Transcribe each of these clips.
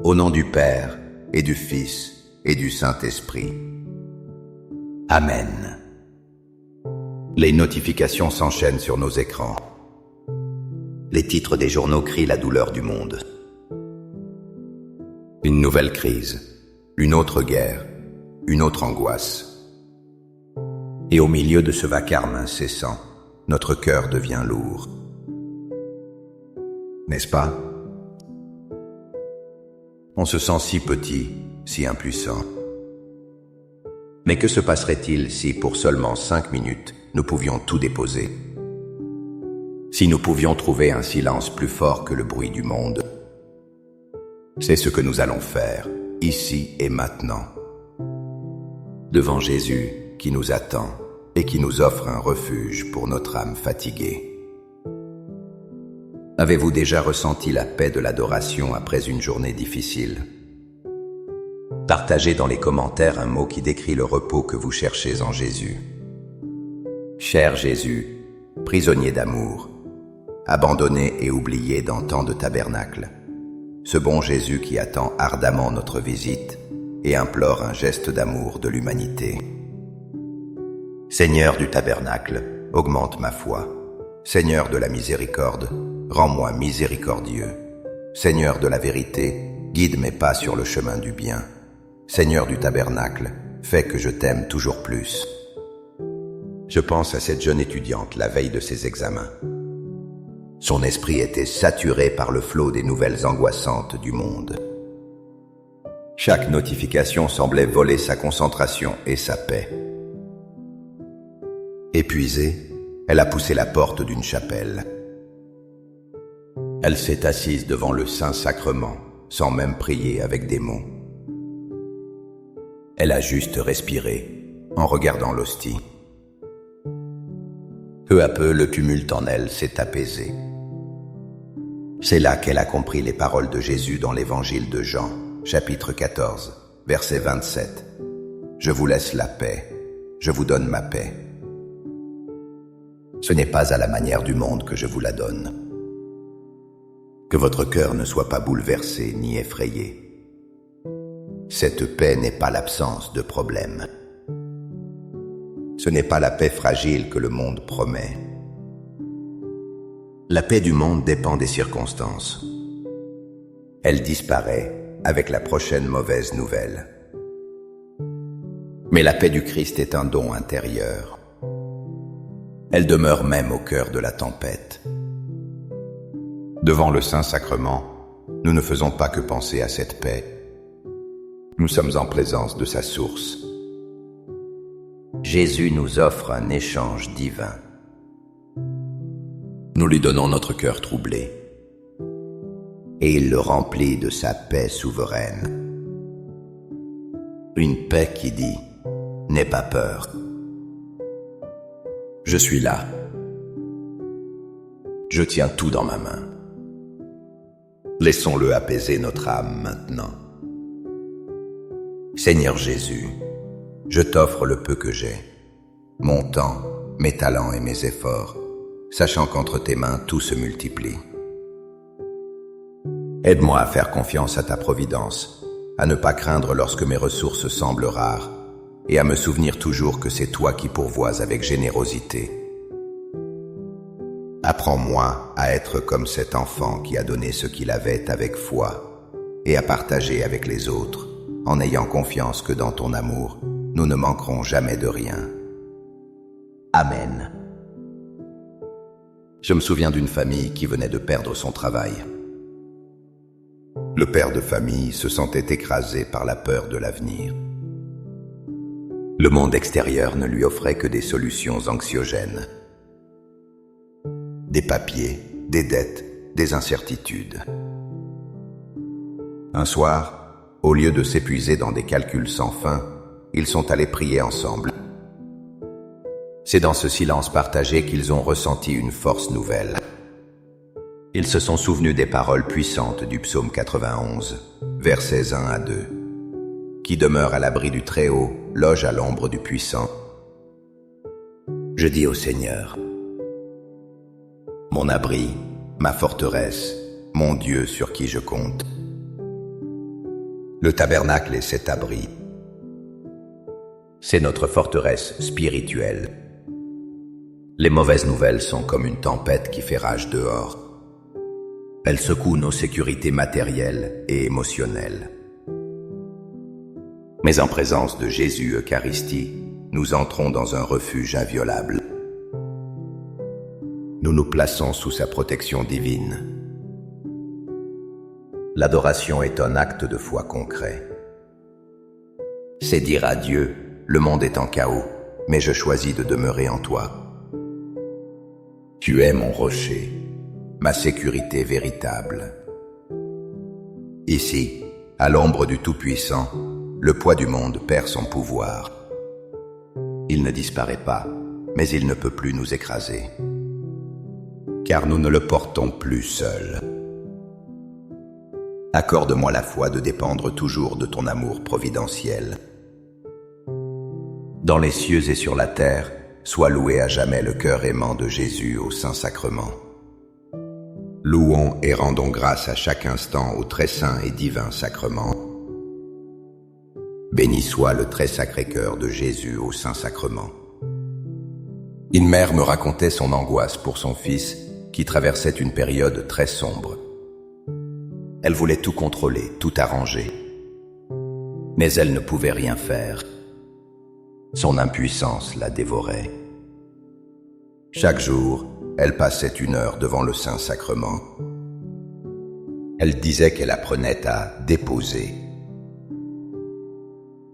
Au nom du Père, et du Fils, et du Saint-Esprit. Amen. Les notifications s'enchaînent sur nos écrans. Les titres des journaux crient la douleur du monde. Une nouvelle crise, une autre guerre, une autre angoisse. Et au milieu de ce vacarme incessant, notre cœur devient lourd. N'est-ce pas? On se sent si petit, si impuissant. Mais que se passerait-il si, pour seulement 5 minutes, nous pouvions tout déposer? Si nous pouvions trouver un silence plus fort que le bruit du monde? C'est ce que nous allons faire, ici et maintenant. Devant Jésus qui nous attend et qui nous offre un refuge pour notre âme fatiguée. Avez-vous déjà ressenti la paix de l'adoration après une journée difficile? Partagez dans les commentaires un mot qui décrit le repos que vous cherchez en Jésus. Cher Jésus, prisonnier d'amour, abandonné et oublié dans tant de tabernacles, ce bon Jésus qui attend ardemment notre visite et implore un geste d'amour de l'humanité. Seigneur du tabernacle, augmente ma foi. Seigneur de la miséricorde, rends-moi miséricordieux. Seigneur de la vérité, guide mes pas sur le chemin du bien. Seigneur du tabernacle, fais que je t'aime toujours plus. Je pense à cette jeune étudiante la veille de ses examens. Son esprit était saturé par le flot des nouvelles angoissantes du monde. Chaque notification semblait voler sa concentration et sa paix. Épuisée, elle a poussé la porte d'une chapelle. Elle s'est assise devant le Saint-Sacrement, sans même prier avec des mots. Elle a juste respiré, en regardant l'hostie. Peu à peu, le tumulte en elle s'est apaisé. C'est là qu'elle a compris les paroles de Jésus dans l'évangile de Jean, chapitre 14, verset 27. « Je vous laisse la paix, je vous donne ma paix. Ce n'est pas à la manière du monde que je vous la donne. » Que votre cœur ne soit pas bouleversé ni effrayé. Cette paix n'est pas l'absence de problème. Ce n'est pas la paix fragile que le monde promet. La paix du monde dépend des circonstances. Elle disparaît avec la prochaine mauvaise nouvelle. Mais la paix du Christ est un don intérieur. Elle demeure même au cœur de la tempête. Devant le Saint-Sacrement, nous ne faisons pas que penser à cette paix. Nous sommes en présence de sa source. Jésus nous offre un échange divin. Nous lui donnons notre cœur troublé, et il le remplit de sa paix souveraine. Une paix qui dit « N'aie pas peur. Je suis là. Je tiens tout dans ma main. » Laissons-le apaiser notre âme maintenant. Seigneur Jésus, je t'offre le peu que j'ai, mon temps, mes talents et mes efforts, sachant qu'entre tes mains tout se multiplie. Aide-moi à faire confiance à ta providence, à ne pas craindre lorsque mes ressources semblent rares, et à me souvenir toujours que c'est toi qui pourvois avec générosité. Apprends-moi à être comme cet enfant qui a donné ce qu'il avait avec foi et à partager avec les autres, en ayant confiance que dans ton amour, nous ne manquerons jamais de rien. Amen. Je me souviens d'une famille qui venait de perdre son travail. Le père de famille se sentait écrasé par la peur de l'avenir. Le monde extérieur ne lui offrait que des solutions anxiogènes. Des papiers, des dettes, des incertitudes. Un soir, au lieu de s'épuiser dans des calculs sans fin, ils sont allés prier ensemble. C'est dans ce silence partagé qu'ils ont ressenti une force nouvelle. Ils se sont souvenus des paroles puissantes du psaume 91, versets 1 à 2. Qui demeure à l'abri du Très-Haut, loge à l'ombre du Puissant. Je dis au Seigneur, mon abri, ma forteresse, mon Dieu sur qui je compte. Le tabernacle est cet abri. C'est notre forteresse spirituelle. Les mauvaises nouvelles sont comme une tempête qui fait rage dehors. Elles secouent nos sécurités matérielles et émotionnelles. Mais en présence de Jésus Eucharistie, nous entrons dans un refuge inviolable. Nous nous plaçons sous sa protection divine. L'adoration est un acte de foi concret. C'est dire à Dieu, le monde est en chaos, mais je choisis de demeurer en toi. Tu es mon rocher, ma sécurité véritable. Ici, à l'ombre du Tout-Puissant, le poids du monde perd son pouvoir. Il ne disparaît pas, mais il ne peut plus nous écraser. Car nous ne le portons plus seuls. Accorde-moi la foi de dépendre toujours de ton amour providentiel. Dans les cieux et sur la terre, soit loué à jamais le cœur aimant de Jésus au Saint-Sacrement. Louons et rendons grâce à chaque instant au très saint et divin sacrement. Béni soit le très sacré cœur de Jésus au Saint-Sacrement. Une mère me racontait son angoisse pour son fils qui traversait une période très sombre. Elle voulait tout contrôler, tout arranger. Mais elle ne pouvait rien faire. Son impuissance la dévorait. Chaque jour, elle passait 1 heure devant le Saint-Sacrement. Elle disait qu'elle apprenait à déposer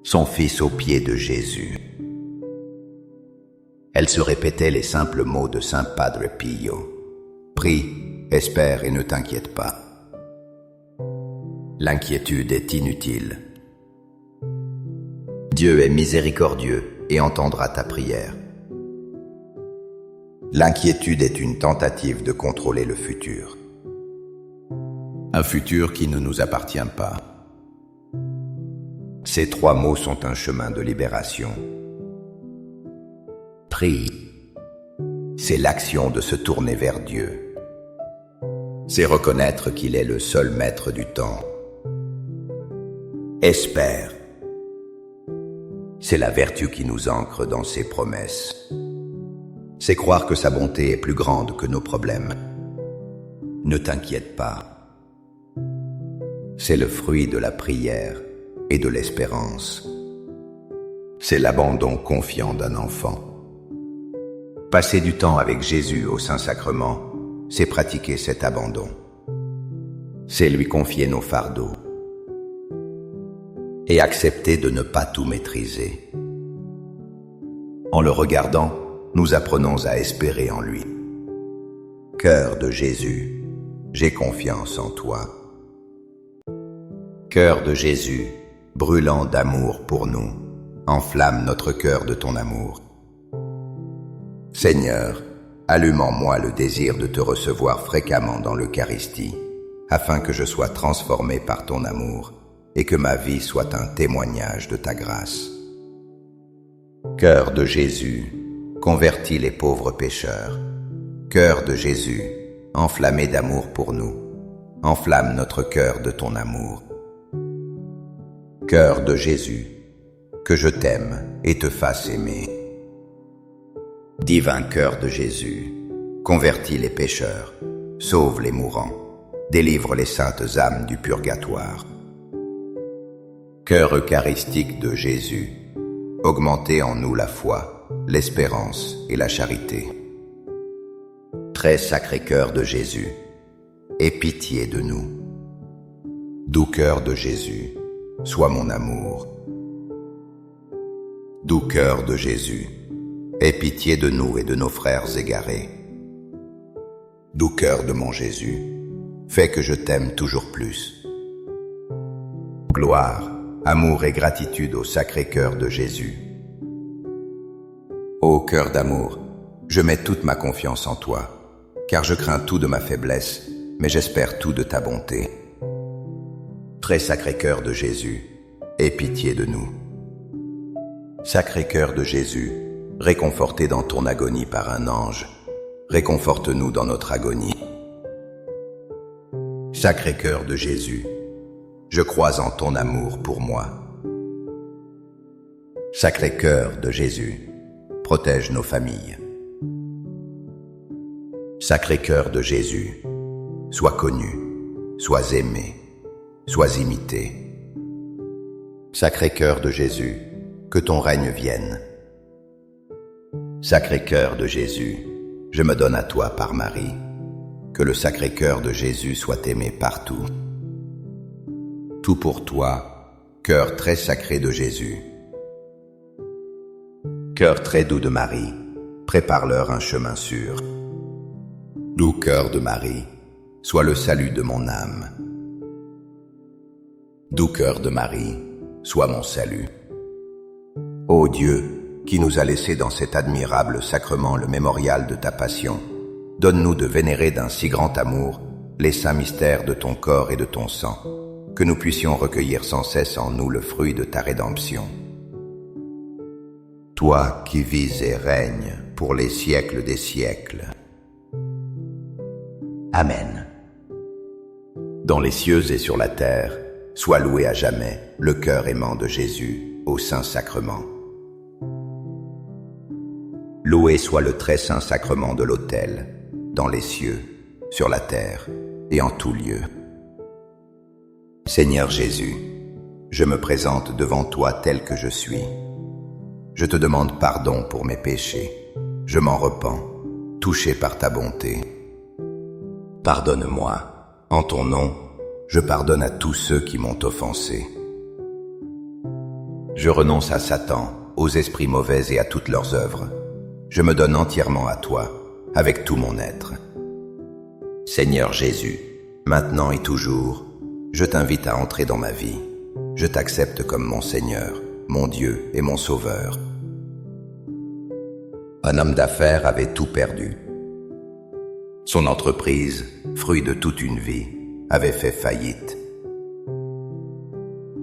son fils aux pieds de Jésus. Elle se répétait les simples mots de Saint Padre Pio. Prie, espère et ne t'inquiète pas. L'inquiétude est inutile. Dieu est miséricordieux et entendra ta prière. L'inquiétude est une tentative de contrôler le futur. Un futur qui ne nous appartient pas. Ces 3 mots sont un chemin de libération. Prie, c'est l'action de se tourner vers Dieu. C'est reconnaître qu'il est le seul maître du temps. Espère, c'est la vertu qui nous ancre dans ses promesses. C'est croire que sa bonté est plus grande que nos problèmes. Ne t'inquiète pas. C'est le fruit de la prière et de l'espérance. C'est l'abandon confiant d'un enfant. Passer du temps avec Jésus au Saint-Sacrement, c'est pratiquer cet abandon. C'est lui confier nos fardeaux et accepter de ne pas tout maîtriser. En le regardant, nous apprenons à espérer en lui. Cœur de Jésus, j'ai confiance en toi. Cœur de Jésus, brûlant d'amour pour nous, enflamme notre cœur de ton amour. Seigneur, allume en moi le désir de te recevoir fréquemment dans l'Eucharistie, afin que je sois transformé par ton amour et que ma vie soit un témoignage de ta grâce. Cœur de Jésus, convertis les pauvres pécheurs. Cœur de Jésus, enflammé d'amour pour nous, enflamme notre cœur de ton amour. Cœur de Jésus, que je t'aime et te fasse aimer. Divin cœur de Jésus, convertis les pécheurs, sauve les mourants, délivre les saintes âmes du purgatoire. Cœur eucharistique de Jésus, augmentez en nous la foi, l'espérance et la charité. Très sacré cœur de Jésus, aie pitié de nous. Doux cœur de Jésus, sois mon amour. Doux cœur de Jésus, aie pitié de nous et de nos frères égarés. Doux cœur de mon Jésus, fais que je t'aime toujours plus. Gloire, amour et gratitude au sacré cœur de Jésus. Ô cœur d'amour, je mets toute ma confiance en toi, car je crains tout de ma faiblesse, mais j'espère tout de ta bonté. Très sacré cœur de Jésus, aie pitié de nous. Sacré cœur de Jésus, réconforté dans ton agonie par un ange, réconforte-nous dans notre agonie. Sacré cœur de Jésus, je crois en ton amour pour moi. Sacré-Cœur de Jésus, protège nos familles. Sacré-Cœur de Jésus, sois connu, sois aimé, sois imité. Sacré-Cœur de Jésus, que ton règne vienne. Sacré-Cœur de Jésus, je me donne à toi par Marie. Que le Sacré-Cœur de Jésus soit aimé partout. Tout pour toi, cœur très sacré de Jésus. Cœur très doux de Marie, prépare-leur un chemin sûr. Doux cœur de Marie, sois le salut de mon âme. Doux cœur de Marie, sois mon salut. Ô Dieu, qui nous a laissé dans cet admirable sacrement le mémorial de ta passion, donne-nous de vénérer d'un si grand amour les saints mystères de ton corps et de ton sang, que nous puissions recueillir sans cesse en nous le fruit de ta rédemption. Toi qui vis et règnes pour les siècles des siècles. Amen. Dans les cieux et sur la terre, sois loué à jamais le cœur aimant de Jésus au Saint-Sacrement. Loué soit le très saint sacrement de l'autel, dans les cieux, sur la terre et en tout lieu. Seigneur Jésus, je me présente devant toi tel que je suis. Je te demande pardon pour mes péchés. Je m'en repens, touché par ta bonté. Pardonne-moi. En ton nom, je pardonne à tous ceux qui m'ont offensé. Je renonce à Satan, aux esprits mauvais et à toutes leurs œuvres. Je me donne entièrement à toi, avec tout mon être. Seigneur Jésus, maintenant et toujours, je t'invite à entrer dans ma vie. Je t'accepte comme mon Seigneur, mon Dieu et mon Sauveur. Un homme d'affaires avait tout perdu. Son entreprise, fruit de toute une vie, avait fait faillite.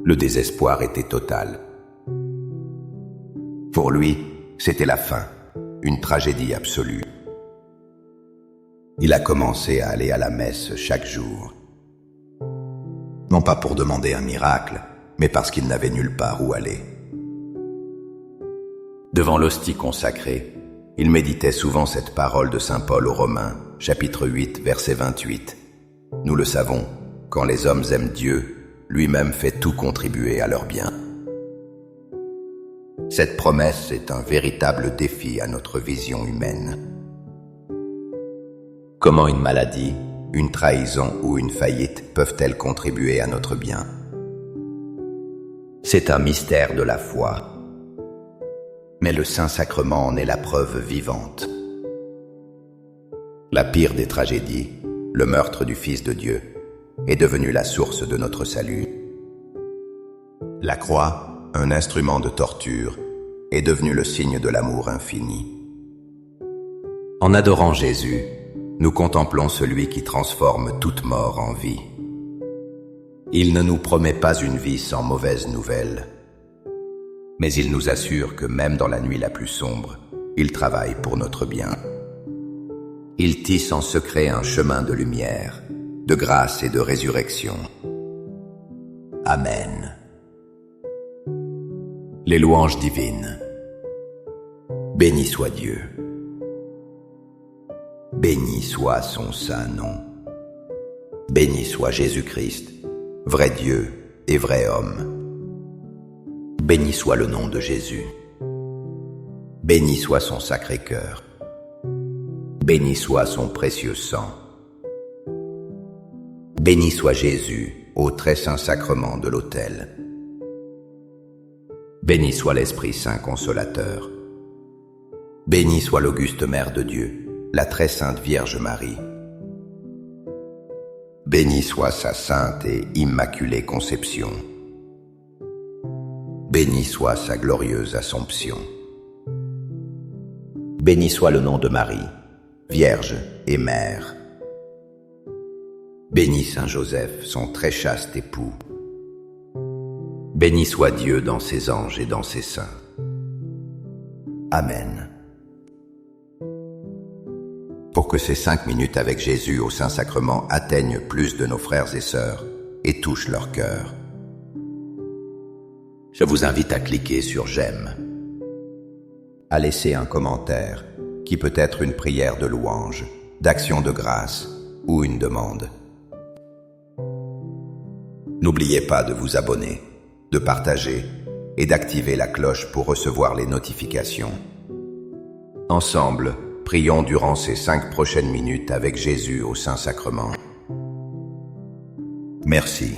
Le désespoir était total. Pour lui, c'était la fin, une tragédie absolue. Il a commencé à aller à la messe chaque jour. Non pas pour demander un miracle, mais parce qu'il n'avait nulle part où aller. Devant l'hostie consacrée, il méditait souvent cette parole de saint Paul aux Romains, chapitre 8, verset 28. Nous le savons, quand les hommes aiment Dieu, lui-même fait tout contribuer à leur bien. Cette promesse est un véritable défi à notre vision humaine. Comment une maladie, une trahison ou une faillite peuvent-elles contribuer à notre bien? C'est un mystère de la foi. Mais le Saint-Sacrement en est la preuve vivante. La pire des tragédies, le meurtre du Fils de Dieu, est devenu la source de notre salut. La croix, un instrument de torture, est devenu le signe de l'amour infini. En adorant Jésus, nous contemplons celui qui transforme toute mort en vie. Il ne nous promet pas une vie sans mauvaises nouvelles, mais il nous assure que même dans la nuit la plus sombre, il travaille pour notre bien. Il tisse en secret un chemin de lumière, de grâce et de résurrection. Amen. Les louanges divines. Béni soit Dieu. Béni soit son saint nom. Béni soit Jésus-Christ, vrai Dieu et vrai homme. Béni soit le nom de Jésus. Béni soit son sacré cœur. Béni soit son précieux sang. Béni soit Jésus au très saint sacrement de l'autel. Béni soit l'Esprit Saint consolateur. Béni soit l'auguste Mère de Dieu, la très sainte Vierge Marie. Béni soit sa sainte et immaculée conception. Béni soit sa glorieuse Assomption. Béni soit le nom de Marie, Vierge et Mère. Béni Saint Joseph, son très chaste époux. Béni soit Dieu dans ses anges et dans ses saints. Amen. Pour que ces 5 minutes avec Jésus au Saint-Sacrement atteignent plus de nos frères et sœurs et touchent leur cœur, Je vous invite à cliquer sur j'aime, à laisser un commentaire, qui peut être une prière de louange, d'action de grâce ou une demande. N'oubliez pas de vous abonner, de partager et d'activer la cloche pour recevoir les notifications. Ensemble, prions durant ces 5 prochaines minutes avec Jésus au Saint-Sacrement. Merci.